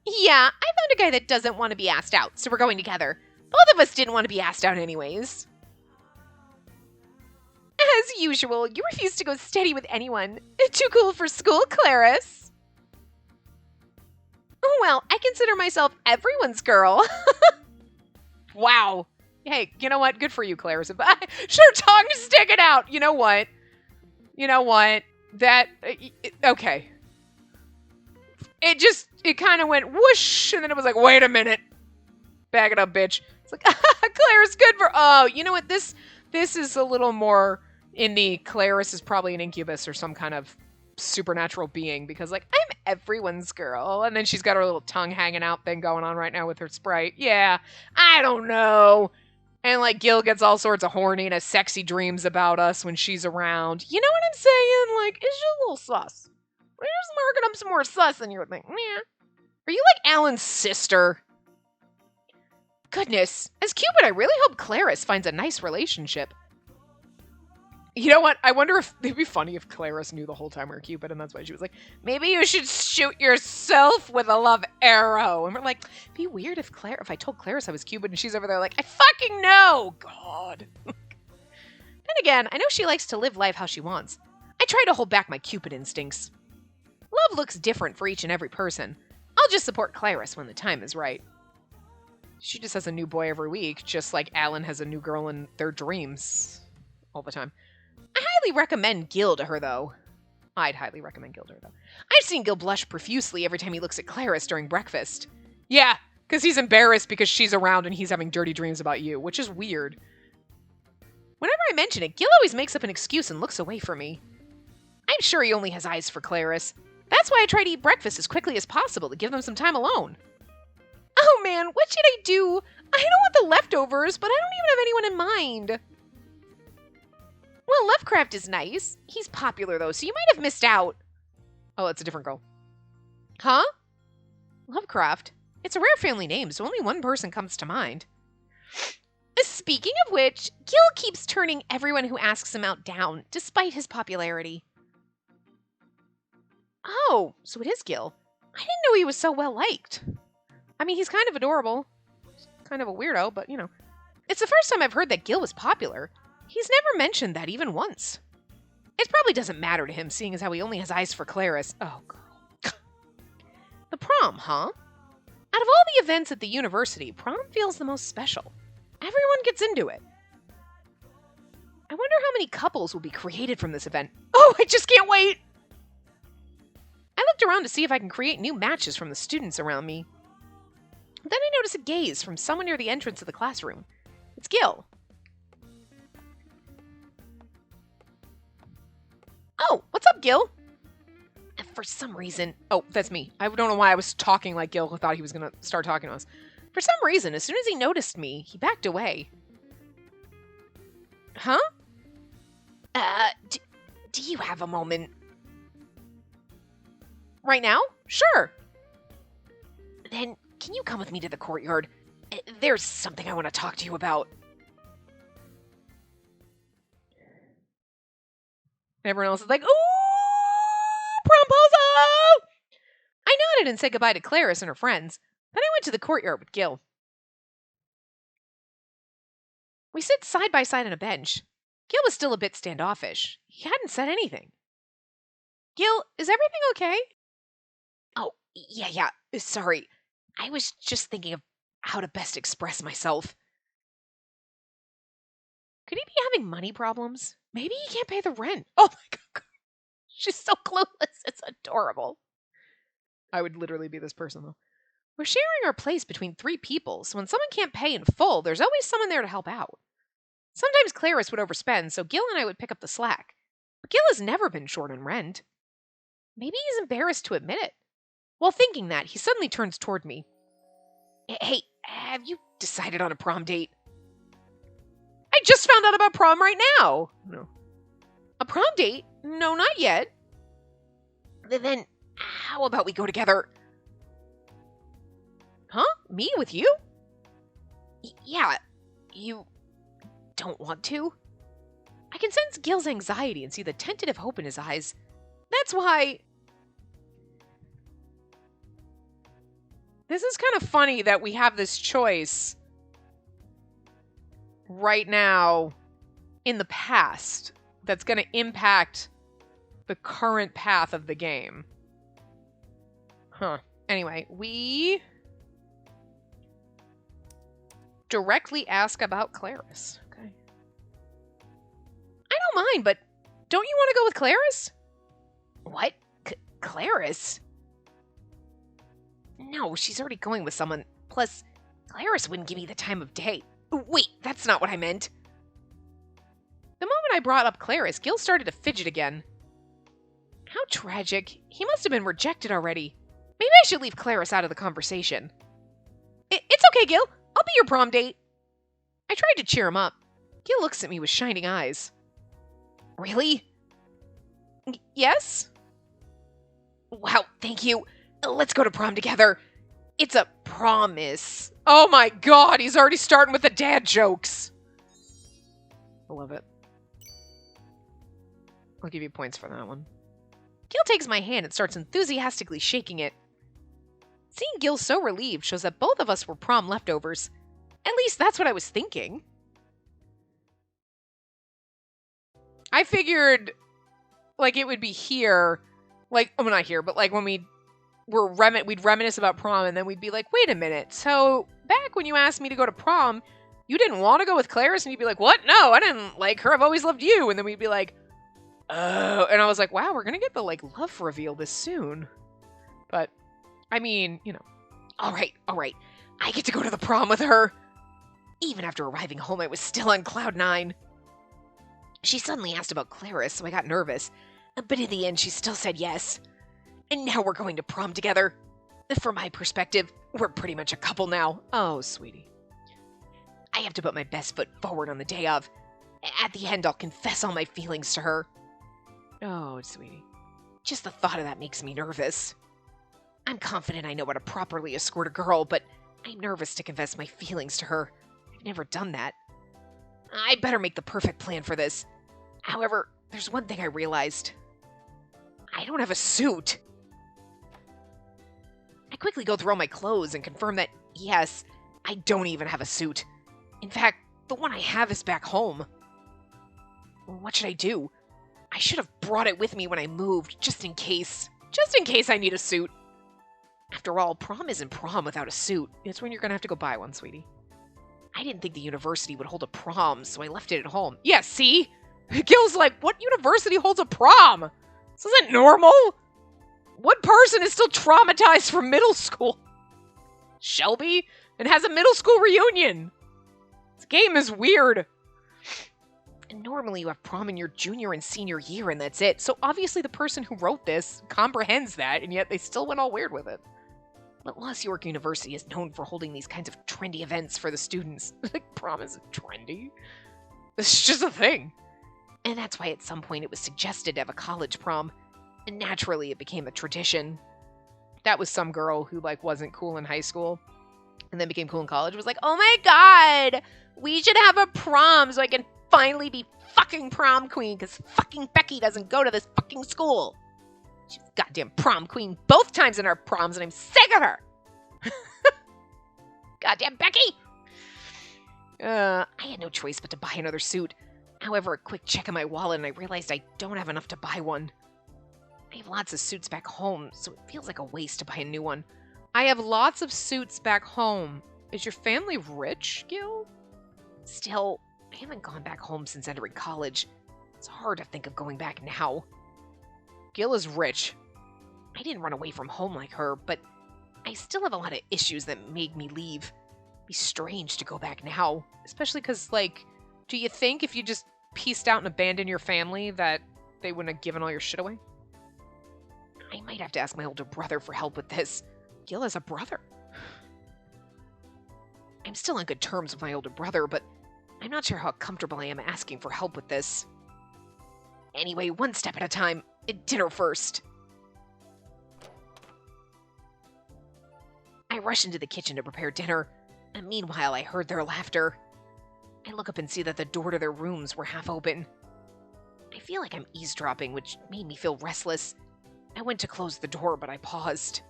Speaker 1: Yeah, I found a guy that doesn't want to be asked out, so we're going together. Both of us didn't want to be asked out anyways. As usual, you refuse to go steady with anyone. Too cool for school, Clarice. Oh, well, I consider myself everyone's girl. Wow. Hey, you know what? Good for you, Clarice. Sure, tongue sticking out. You know what? Okay. It kind of went whoosh, and then it was like, wait a minute. Back it up, bitch. It's like, Clarice, good for... Oh, you know what? This is a little more in the Clarice is probably an incubus or some kind of supernatural being, because, like, I'm everyone's girl. And then she's got her little tongue hanging out thing going on right now with her Sprite. Yeah, I don't know. And, like, Gil gets all sorts of horny and has sexy dreams about us when she's around. You know what I'm saying? Like, it's just a little sus. We're just marking up some more sus than you would think. Meh. Are you like Alan's sister? Goodness. As Cupid, I really hope Clarice finds a nice relationship. You know what? I wonder if it'd be funny if Clarice knew the whole time we were Cupid, and that's why she was like, maybe you should shoot yourself with a love arrow. And we're like, it'd be weird if I told Clarice I was Cupid, and she's over there like, I fucking know! God. Then again, I know she likes to live life how she wants. I try to hold back my Cupid instincts. Love looks different for each and every person. I'll just support Clarice when the time is right. She just has a new boy every week, just like Alan has a new girl in their dreams all the time. I highly recommend Gil to her, though. I'd highly recommend Gil to her, though. I've seen Gil blush profusely every time he looks at Clarice during breakfast. Yeah, because he's embarrassed because she's around and he's having dirty dreams about you, which is weird. Whenever I mention it, Gil always makes up an excuse and looks away from me. I'm sure he only has eyes for Clarice. That's why I try to eat breakfast as quickly as possible to give them some time alone. Oh man, what should I do? I don't want the leftovers, but I don't even have anyone in mind. Well, Lovecraft is nice. He's popular, though, so you might have missed out. Oh, that's a different girl. Huh? Lovecraft? It's a rare family name, so only one person comes to mind. Speaking of which, Gil keeps turning everyone who asks him out down, despite his popularity. Oh, so it is Gil. I didn't know he was so well-liked. I mean, he's kind of adorable. Kind of a weirdo, but, you know. It's the first time I've heard that Gil was popular. He's never mentioned that even once. It probably doesn't matter to him, seeing as how he only has eyes for Clarice. Oh, girl. The prom, huh? Out of all the events at the university, prom feels the most special. Everyone gets into it. I wonder how many couples will be created from this event. Oh, I just can't wait! I looked around to see if I can create new matches from the students around me. Then I noticed a gaze from someone near the entrance of the classroom. It's Gil. Oh, what's up, Gil? And for some reason... Oh, that's me. I don't know why I was talking like Gil thought he was going to start talking to us. For some reason, as soon as he noticed me, he backed away. Huh? Do you have a moment? Right now? Sure. Then, can you come with me to the courtyard? There's something I want to talk to you about. Everyone else is like, ooh, promposal! I nodded and said goodbye to Clarice and her friends. Then I went to the courtyard with Gil. We sit side by side on a bench. Gil was still a bit standoffish. He hadn't said anything. Gil, is everything okay? Oh, yeah, sorry. I was just thinking of how to best express myself. Could he be having money problems? Maybe he can't pay the rent. Oh my god. She's so clueless. It's adorable. I would literally be this person, though. We're sharing our place between 3 people, so when someone can't pay in full, there's always someone there to help out. Sometimes Clarice would overspend, so Gil and I would pick up the slack. But Gil has never been short on rent. Maybe he's embarrassed to admit it. While thinking that, he suddenly turns toward me. Hey, have you decided on a prom date? I just found out about prom right now. No. A prom date? No, not yet. Then, how about we go together? Huh? Me with you? Yeah, you don't want to? I can sense Gil's anxiety and see the tentative hope in his eyes. That's why... This is kind of funny that we have this choice right now in the past that's going to impact the current path of the game. Huh. Anyway, we directly ask about Clarice. Okay. I don't mind, but don't you want to go with Clarice? What? Clarice? No, she's already going with someone. Plus, Clarice wouldn't give me the time of day. Wait, that's not what I meant. The moment I brought up Clarice, Gil started to fidget again. How tragic. He must have been rejected already. Maybe I should leave Clarice out of the conversation. It's okay, Gil. I'll be your prom date. I tried to cheer him up. Gil looks at me with shining eyes. Really? Yes? Wow, thank you. Let's go to prom together. It's a promise. Oh my god, he's already starting with the dad jokes. I love it. I'll give you points for that one. Gil takes my hand and starts enthusiastically shaking it. Seeing Gil so relieved shows that both of us were prom leftovers. At least that's what I was thinking. I figured, like, it would be here, like, well, not here, but like when we'd reminisce about prom, and then we'd be like, wait a minute, so back when you asked me to go to prom, you didn't want to go with Clarice? And you'd be like, what? No, I didn't like her, I've always loved you. And then we'd be like, oh, and I was like, wow, we're gonna get the, like, love reveal this soon. But, I mean, you know, all right, I get to go to the prom with her. Even after arriving home, I was still on cloud 9. She suddenly asked about Clarice, so I got nervous, but in the end, she still said yes. And now we're going to prom together. From my perspective, we're pretty much a couple now. Oh, sweetie. I have to put my best foot forward on the day of. At the end, I'll confess all my feelings to her. Oh, sweetie. Just the thought of that makes me nervous. I'm confident I know how to properly escort a girl, but I'm nervous to confess my feelings to her. I've never done that. I better make the perfect plan for this. However, there's one thing I realized. I don't have a suit. I quickly go through all my clothes and confirm that, yes, I don't even have a suit. In fact, the one I have is back home. What should I do? I should have brought it with me when I moved, just in case. Just in case I need a suit. After all, prom isn't prom without a suit. It's when you're gonna have to go buy one, sweetie. I didn't think the university would hold a prom, so I left it at home. Yeah, see? Gil's like, what university holds a prom? This isn't normal. What person is still traumatized from middle school? Shelby? And has a middle school reunion. This game is weird. And normally you have prom in your junior and senior year and that's it. So obviously the person who wrote this comprehends that, and yet they still went all weird with it. But Los York University is known for holding these kinds of trendy events for the students. Like, prom isn't trendy. It's just a thing. And that's why at some point it was suggested to have a college prom. And naturally it became a tradition. That was some girl who, like, wasn't cool in high school and then became cool in college. Was like, oh my god, we should have a prom so I can finally be fucking prom queen because fucking Becky doesn't go to this fucking school. She's goddamn prom queen both times in our proms, and I'm sick of her. Goddamn Becky! I had no choice but to buy another suit. However, a quick check in my wallet and I realized I don't have enough to buy one. I have lots of suits back home, so it feels like a waste to buy a new one. I have lots of suits back home, Is your family rich, Gil? Still, I haven't gone back home since entering college. It's hard to think of going back now. Gil is rich. I didn't run away from home like her, but I still have a lot of issues that made me leave. It'd be strange to go back now, especially because, like, do you think if you just pieced out and abandoned your family that they wouldn't have given all your shit away? I might have to ask my older brother for help with this. Gil has a brother. I'm still on good terms with my older brother, but I'm not sure how comfortable I am asking for help with this. Anyway, one step at a time. Dinner first. I rush into the kitchen to prepare dinner, and meanwhile I heard their laughter. I look up and see that the door to their rooms were half open. I feel like I'm eavesdropping, which made me feel restless. I went to close the door, but I paused.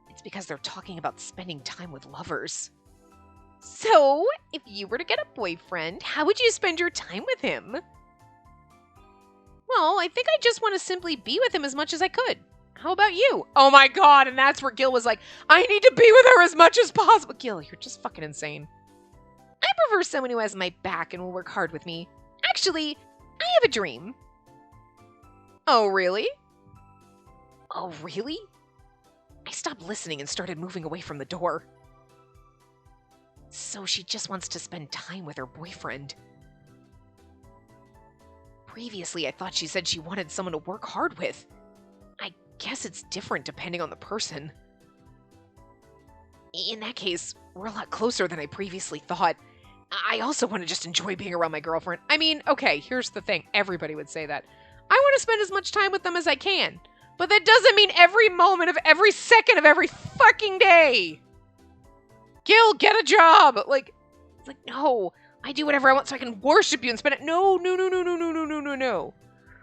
Speaker 1: It's because they're talking about spending time with lovers. So, if you were to get a boyfriend, how would you spend your time with him? Well, I think I just want to simply be with him as much as I could. How about you? Oh my god, and that's where Gil was like, I need to be with her as much as possible. Gil, you're just fucking insane. I prefer someone who has my back and will work hard with me. Actually, I have a dream. Oh, really? Oh, really? I stopped listening and started moving away from the door. So she just wants to spend time with her boyfriend. Previously, I thought she said she wanted someone to work hard with. I guess it's different depending on the person. In that case, we're a lot closer than I previously thought. I also want to just enjoy being around my girlfriend. I mean, okay, here's the thing. Everybody would say that. I want to spend as much time with them as I can. But that doesn't mean every moment of every second of every fucking day. Gil, get a job. Like, it's like, no, I do whatever I want so I can worship you and spend it. No.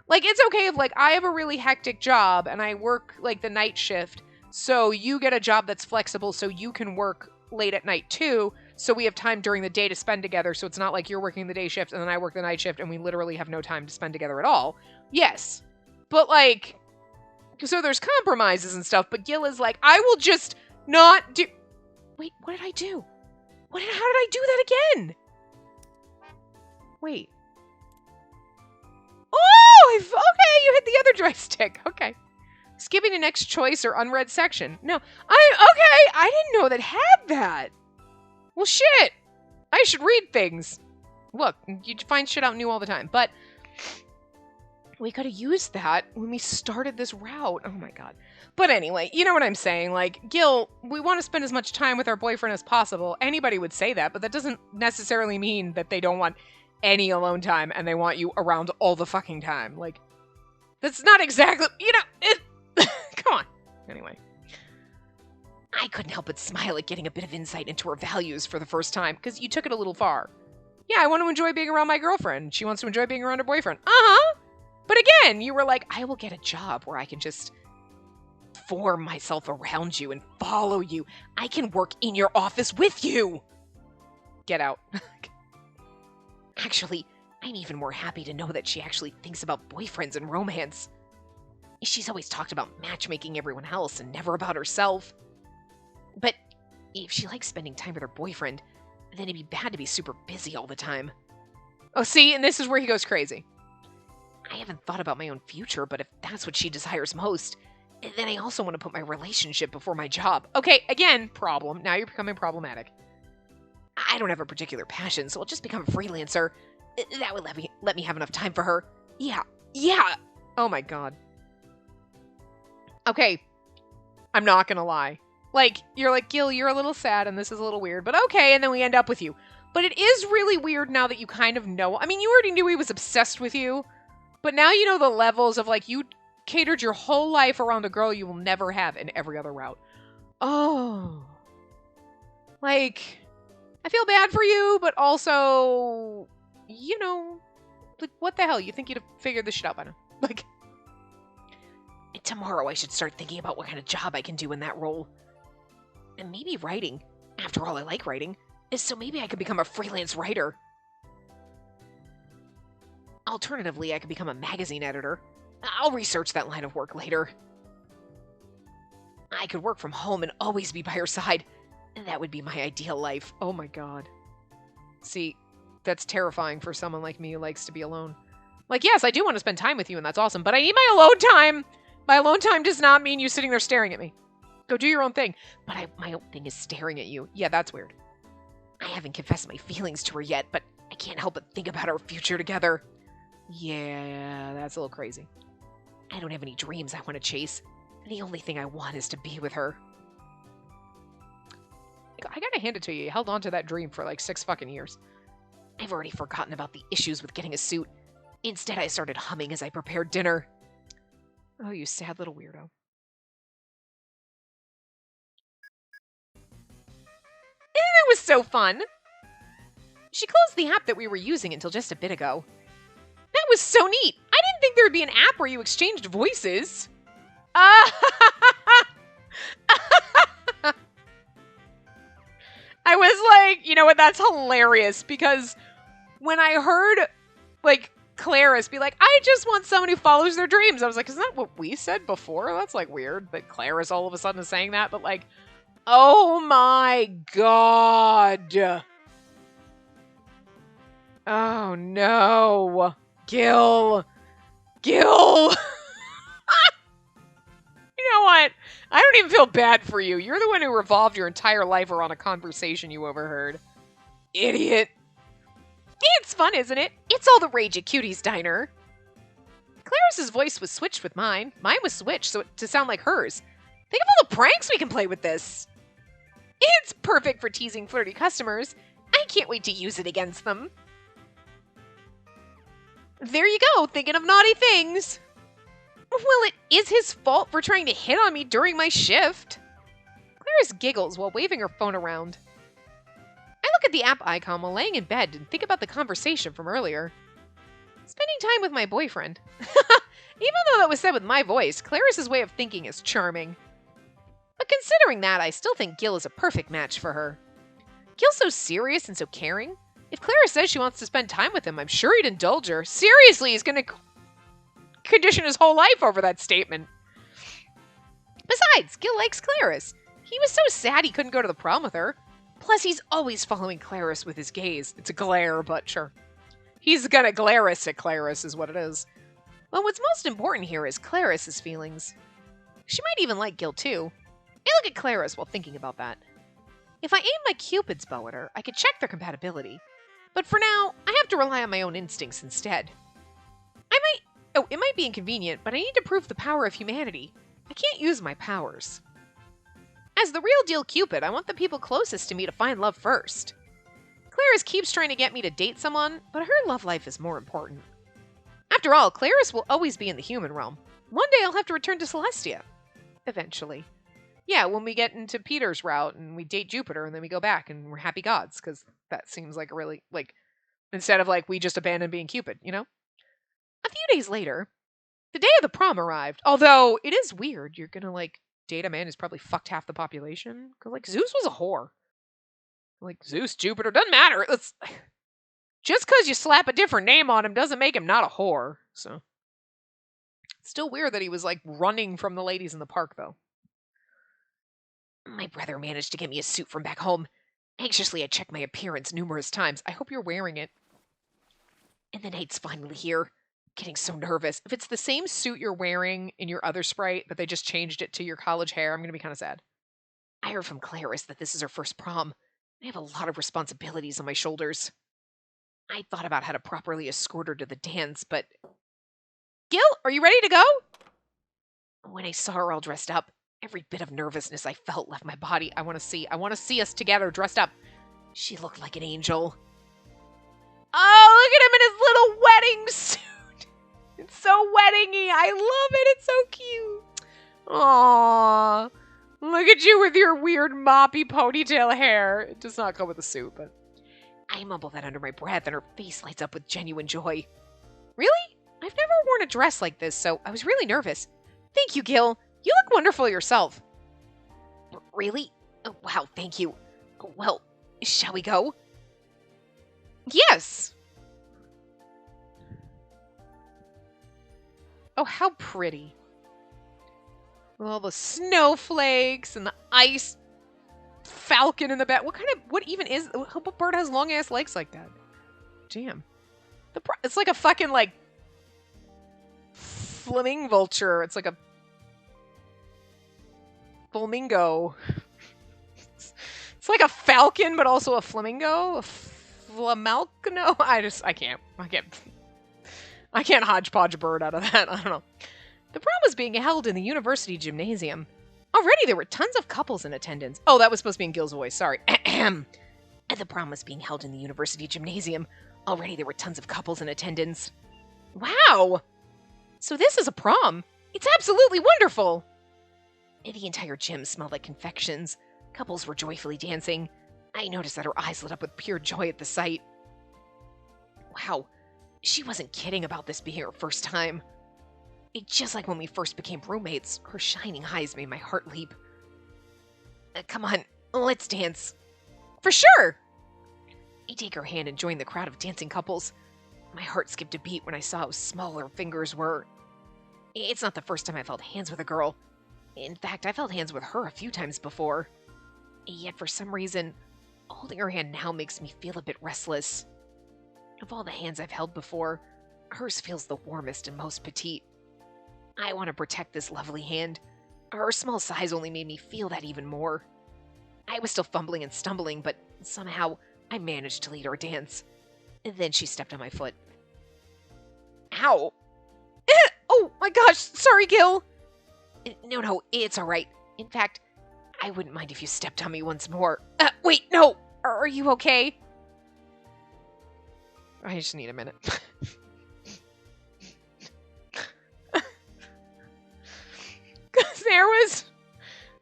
Speaker 1: Like, it's okay if, like, I have a really hectic job and I work, like, the night shift. So you get a job that's flexible so you can work late at night too. So we have time during the day to spend together. So it's not like you're working the day shift and then I work the night shift and we literally have no time to spend together at all. Yes. But, like, so there's compromises and stuff. But Gil is like, I will just not do... Wait, what did I do? How did I do that again? Wait. Oh, okay, you hit the other joystick. Okay. Skipping the next choice or unread section. No, I didn't know that had that. Well, shit. I should read things. Look, you find shit out new all the time, but we could have used that when we started this route. Oh my god. But anyway, you know what I'm saying? Like, Gil, we want to spend as much time with our boyfriend as possible. Anybody would say that, but that doesn't necessarily mean that they don't want any alone time and they want you around all the fucking time. Like, that's not exactly, you know, it... Come on. Anyway. I couldn't help but smile at getting a bit of insight into her values for the first time, because you took it a little far. Yeah, I want to enjoy being around my girlfriend. She wants to enjoy being around her boyfriend. Uh-huh. But again, you were like, I will get a job where I can just form myself around you and follow you. I can work in your office with you. Get out. Actually, I'm even more happy to know that she actually thinks about boyfriends and romance. She's always talked about matchmaking everyone else and never about herself. But if she likes spending time with her boyfriend, then it'd be bad to be super busy all the time. Oh, see, and this is where he goes crazy. I haven't thought about my own future, but if that's what she desires most, then I also want to put my relationship before my job. Okay, again, problem. Now you're becoming problematic. I don't have a particular passion, so I'll just become a freelancer. That would let me have enough time for her. Yeah. Oh my god. Okay, I'm not gonna lie. Like, you're like, Gil, you're a little sad and this is a little weird, but okay, and then we end up with you. But it is really weird now that you kind of know. I mean, you already knew he was obsessed with you, but now you know the levels of, like, you catered your whole life around a girl you will never have in every other route. Oh. Like, I feel bad for you, but also, you know, like, what the hell? You think you'd have figured this shit out by now? Like, tomorrow I should start thinking about what kind of job I can do in that role. And maybe writing. After all, I like writing. So maybe I could become a freelance writer. Alternatively, I could become a magazine editor. I'll research that line of work later. I could work from home and always be by her side. That would be my ideal life. Oh my god. See, that's terrifying for someone like me who likes to be alone. Like, yes, I do want to spend time with you, and that's awesome, but I need my alone time! My alone time does not mean you sitting there staring at me. Go do your own thing. But my own thing is staring at you. Yeah, that's weird. I haven't confessed my feelings to her yet, but I can't help but think about our future together. Yeah, that's a little crazy. I don't have any dreams I want to chase. The only thing I want is to be with her. I gotta hand it to you. You held on to that dream for like 6 fucking years. I've already forgotten about the issues with getting a suit. Instead, I started humming as I prepared dinner. Oh, you sad little weirdo. That was so fun. She closed the app that we were using until just a bit ago. That was so neat. I didn't think there would be an app where you exchanged voices. I was like, you know what, that's hilarious, because when I heard, like, Claris be like, I just want someone who follows their dreams, I was like, isn't that what we said before? That's, like, weird that Claris all of a sudden is saying that, but, like, oh my god. Oh, no. Gil. Gil. You know what? I don't even feel bad for you. You're the one who revolved your entire life around a conversation you overheard. Idiot. It's fun, isn't it? It's all the rage at Cutie's Diner. Claris's voice was switched with mine. Mine was switched to sound like hers. Think of all the pranks we can play with this. It's perfect for teasing flirty customers. I can't wait to use it against them. There you go, thinking of naughty things. Well, it is his fault for trying to hit on me during my shift. Claris giggles while waving her phone around. I look at the app icon while laying in bed and think about the conversation from earlier. Spending time with my boyfriend. Even though that was said with my voice, Claris's way of thinking is charming. But considering that, I still think Gil is a perfect match for her. Gil's so serious and so caring. If Claris says she wants to spend time with him, I'm sure he'd indulge her. Seriously, he's gonna condition his whole life over that statement. Besides, Gil likes Claris. He was so sad he couldn't go to the prom with her. Plus, he's always following Claris with his gaze. It's a glare, but sure. He's gonna Glaris at Claris is what it is. But what's most important here is Claris's feelings. She might even like Gil too. I look at Claris while thinking about that. If I aim my Cupid's bow at her, I could check their compatibility. But for now, I have to rely on my own instincts instead. It might be inconvenient, but I need to prove the power of humanity. I can't use my powers. As the real deal Cupid, I want the people closest to me to find love first. Claris keeps trying to get me to date someone, but her love life is more important. After all, Claris will always be in the human realm. One day I'll have to return to Celestia. Eventually. Yeah, when we get into Peter's route and we date Jupiter and then we go back and we're happy gods, because that seems like a really, like, instead of like we just abandoned being Cupid, you know? A few days later, the day of the prom arrived. Although, it is weird. You're gonna, like, date a man who's probably fucked half the population. Because, like, Zeus was a whore. Like, Zeus, Jupiter, doesn't matter. Just because you slap a different name on him doesn't make him not a whore. So, still weird that he was, like, running from the ladies in the park, though. My brother managed to get me a suit from back home. Anxiously, I checked my appearance numerous times. I hope you're wearing it. And the night's finally here. Getting so nervous. If it's the same suit you're wearing in your other sprite, but they just changed it to your college hair, I'm going to be kind of sad. I heard from Claris that this is her first prom. I have a lot of responsibilities on my shoulders. I thought about how to properly escort her to the dance, but... Gil, are you ready to go? When I saw her all dressed up, every bit of nervousness I felt left my body. I want to see us together dressed up. She looked like an angel. Oh, look at him in his little wedding suit. It's so weddingy. I love it. It's so cute. Aww. Look at you with your weird moppy ponytail hair. It does not come with a suit, but... I mumble that under my breath and her face lights up with genuine joy. Really? I've never worn a dress like this, so I was really nervous. Thank you, Gil. You look wonderful yourself. Really? Oh, wow, thank you. Well, shall we go? Yes. Oh, how pretty. With all the snowflakes and the ice. falcon in the back. What even is, what bird has long ass legs like that? Damn. It's like a fucking, like, flaming vulture. It's like a flamingo. It's like a falcon, but also a flamingo. A flamalcano. I can't hodgepodge a bird out of that. I don't know. The prom was being held in the university gymnasium. Already there were tons of couples in attendance. Oh, that was supposed to be in Gil's voice. Sorry. The prom was being held in the university gymnasium. Already there were tons of couples in attendance. Wow! So this is a prom. It's absolutely wonderful! The entire gym smelled like confections. Couples were joyfully dancing. I noticed that her eyes lit up with pure joy at the sight. Wow, she wasn't kidding about this being her first time. Just like when we first became roommates, her shining eyes made my heart leap. Come on, let's dance. For sure! I take her hand and join the crowd of dancing couples. My heart skipped a beat when I saw how small her fingers were. It's not the first time I've held hands with a girl. In fact, I've held hands with her a few times before. Yet for some reason, holding her hand now makes me feel a bit restless. Of all the hands I've held before, hers feels the warmest and most petite. I want to protect this lovely hand. Her small size only made me feel that even more. I was still fumbling and stumbling, but somehow I managed to lead her dance. Then she stepped on my foot. Ow! Oh my gosh, sorry, Gil! No, it's alright. In fact, I wouldn't mind if you stepped on me once more. Wait, no! Are you okay? I just need a minute.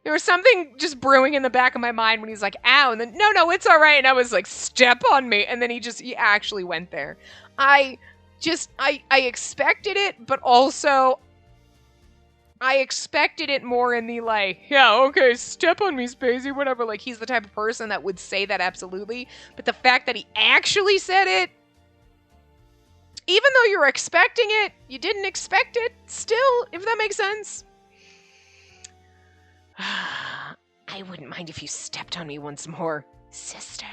Speaker 1: There was something just brewing in the back of my mind when he's like, ow, and then, no, it's all right. And I was like, step on me. And then he actually went there. I expected it, but also I expected it more in the like, yeah, okay, step on me, Spacey, whatever. Like, he's the type of person that would say that absolutely. But the fact that he actually said it, even though you're expecting it, you didn't expect it still, if that makes sense. I wouldn't mind if you stepped on me once more, sister.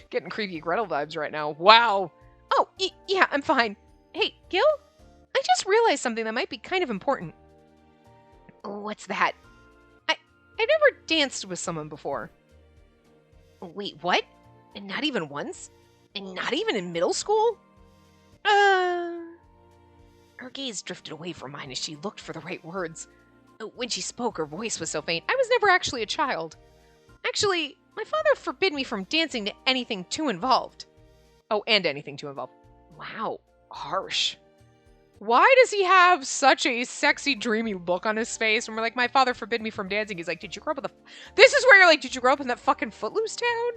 Speaker 1: Getting creepy Gretel vibes right now. Wow. Oh, yeah, I'm fine. Hey, Gil? I just realized something that might be kind of important. What's that? I've never danced with someone before. Wait, what? And not even once? And not even in middle school? Her gaze drifted away from mine as she looked for the right words. When she spoke, her voice was so faint. I was never actually a child. Actually, my father forbid me from dancing to anything too involved. Oh, and anything too involved. Wow, harsh. Why does he have such a sexy, dreamy look on his face? When we're like, my father forbid me from dancing. He's like, did you grow up with This is where you're like, did you grow up in that fucking Footloose town?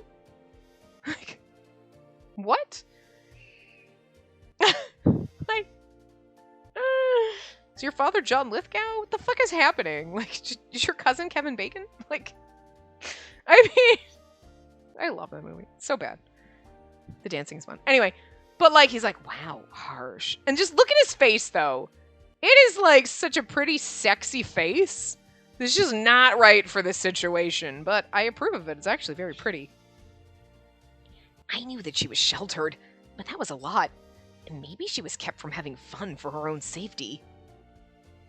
Speaker 1: Like, what? Like, is your father John Lithgow? What the fuck is happening? Like, is your cousin Kevin Bacon? Like, I mean, I love that movie. It's so bad. The dancing's fun. Anyway, but like, he's like, wow, harsh. And just look at his face, though. It is like such a pretty sexy face. It's just not right for this situation, but I approve of it. It's actually very pretty. I knew that she was sheltered, but that was a lot. And maybe she was kept from having fun for her own safety.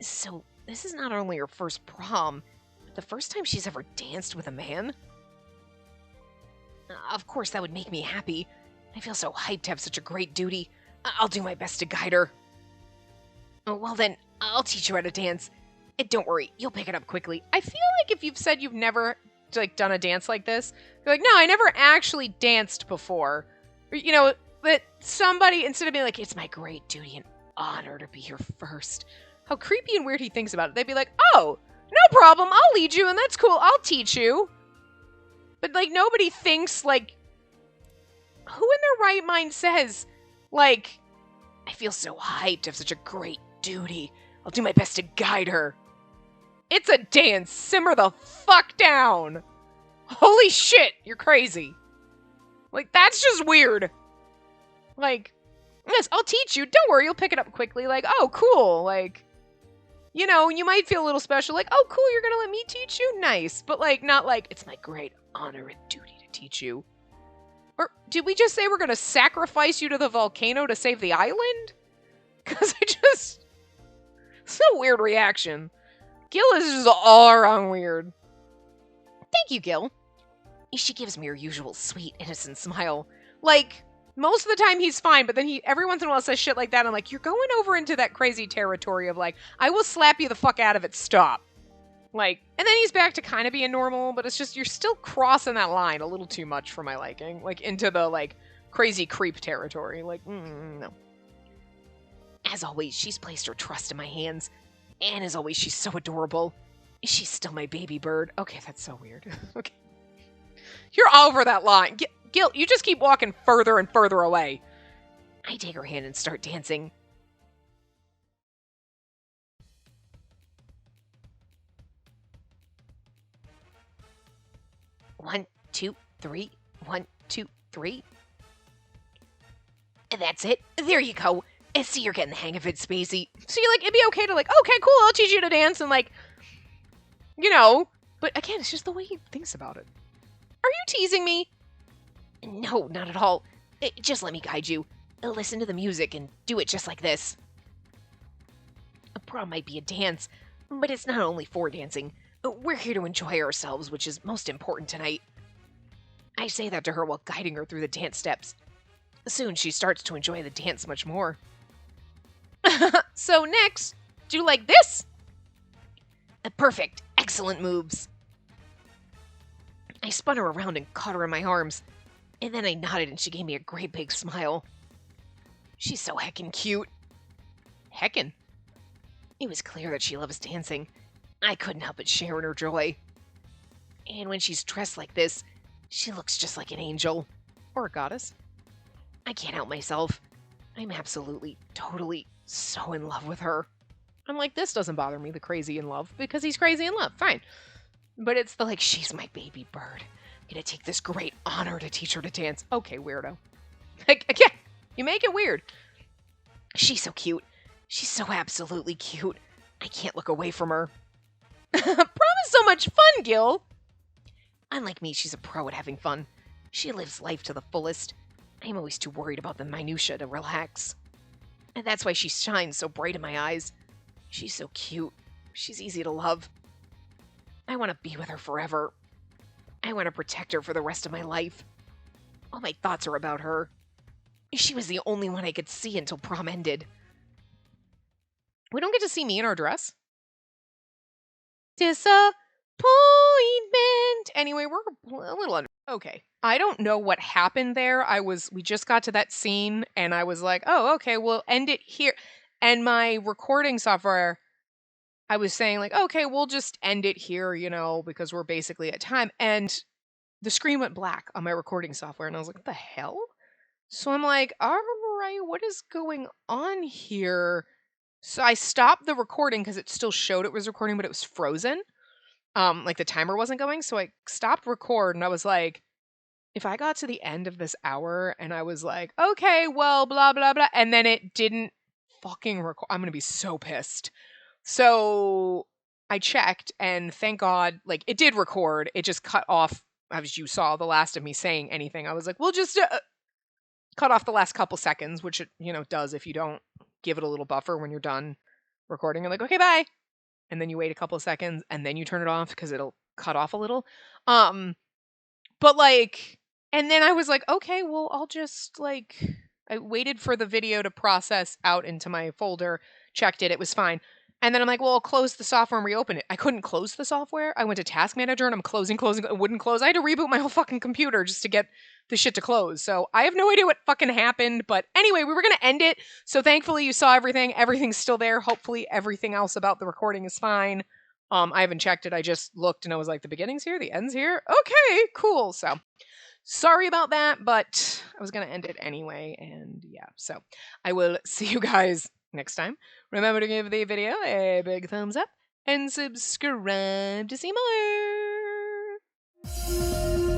Speaker 1: So, this is not only her first prom, but the first time she's ever danced with a man. Of course, that would make me happy. I feel so hyped to have such a great duty. I'll do my best to guide her. Well then, I'll teach her how to dance. And don't worry, you'll pick it up quickly. I feel like if you've said you've never like done a dance like this, you're like, no, I never actually danced before. Or, you know, that somebody, instead of being like, it's my great duty and honor to be here first. How creepy and weird he thinks about it. They'd be like, oh, no problem, I'll lead you, and that's cool, I'll teach you. But, like, nobody thinks, like, who in their right mind says, like, I feel so hyped to have such a great duty. I'll do my best to guide her. It's a dance. Simmer the fuck down. Holy shit, you're crazy. Like, that's just weird. Like, yes, I'll teach you. Don't worry, you'll pick it up quickly. Like, oh, cool. Like, you know, you might feel a little special, like, oh, cool, you're gonna let me teach you? Nice. But, like, not like, it's my great honor and duty to teach you. Or did we just say we're gonna sacrifice you to the volcano to save the island? Because it's a weird reaction. Gil is just all around weird. Thank you, Gil. She gives me her usual sweet, innocent smile. Like, most of the time he's fine, but then he every once in a while says shit like that. I'm like, you're going over into that crazy territory of like, I will slap you the fuck out of it, stop. Like, and then he's back to kind of being normal, but it's just, you're still crossing that line a little too much for my liking. Like, into the, like, crazy creep territory. Like, no. As always, she's placed her trust in my hands. And as always, she's so adorable. She's still my baby bird. Okay, that's so weird. Okay. You're over that line. Gil, you just keep walking further and further away. I take her hand and start dancing. One, two, three. 1, 2, 3. And that's it. There you go. I see you're getting the hang of it, Spacey. So you're like, it'd be okay to like, okay, cool, I'll teach you to dance and like, you know. But again, it's just the way he thinks about it. Are you teasing me? No, not at all. Just let me guide you. Listen to the music and do it just like this. A prom might be a dance, but it's not only for dancing. We're here to enjoy ourselves, which is most important tonight. I say that to her while guiding her through the dance steps. Soon she starts to enjoy the dance much more. So next, do like this. Perfect. Excellent moves. I spun her around and caught her in my arms. And then I nodded and she gave me a great big smile. She's so heckin' cute. Heckin'? It was clear that she loves dancing. I couldn't help but share in her joy. And when she's dressed like this, she looks just like an angel. Or a goddess. I can't help myself. I'm absolutely, totally so in love with her. I'm like, this doesn't bother me, the crazy in love, because he's crazy in love. Fine. But it's the like, she's my baby bird. I'm gonna take this great honor to teach her to dance. Okay, weirdo. Like, again, you make it weird. She's so cute. She's so absolutely cute. I can't look away from her. Prom is so much fun, Gil. Unlike me, she's a pro at having fun. She lives life to the fullest. I'm always too worried about the minutia to relax. And that's why she shines so bright in my eyes. She's so cute. She's easy to love. I want to be with her forever. I want to protect her for the rest of my life. All my thoughts are about her. She was the only one I could see until prom ended. We don't get to see me in our dress. Disappointment. Anyway, we're a little under. Okay. I don't know what happened there. We just got to that scene and I was like, oh, okay, we'll end it here. And my recording software, I was saying like, okay, we'll just end it here, you know, because we're basically at time. And the screen went black on my recording software. And I was like, what the hell? So I'm like, all right, what is going on here? So I stopped the recording because it still showed it was recording, but it was frozen. Like the timer wasn't going. So I stopped record and I was like, if I got to the end of this hour and I was like, okay, well, blah, blah, blah, and then it didn't fucking record, I'm going to be so pissed. So I checked and thank God, like it did record. It just cut off, as you saw, the last of me saying anything. I was like, we'll just cut off the last couple seconds, which it, you know, does if you don't give it a little buffer when you're done recording. You're like, okay, bye. And then you wait a couple of seconds and then you turn it off because it'll cut off a little. But like, and then I was like, okay, well, I'll just like, I waited for the video to process out into my folder, checked it, it was fine. And then I'm like, well, I'll close the software and reopen it. I couldn't close the software. I went to Task Manager and I'm closing, it wouldn't close. I had to reboot my whole fucking computer just to get the shit to close. So I have no idea what fucking happened. But anyway, we were going to end it. So thankfully you saw everything. Everything's still there. Hopefully everything else about the recording is fine. I haven't checked it. I just looked and I was like, the beginning's here, the end's here. Okay, cool. So sorry about that, but I was going to end it anyway. And yeah, so I will see you guys next time. Remember to give the video a big thumbs up and subscribe to see more.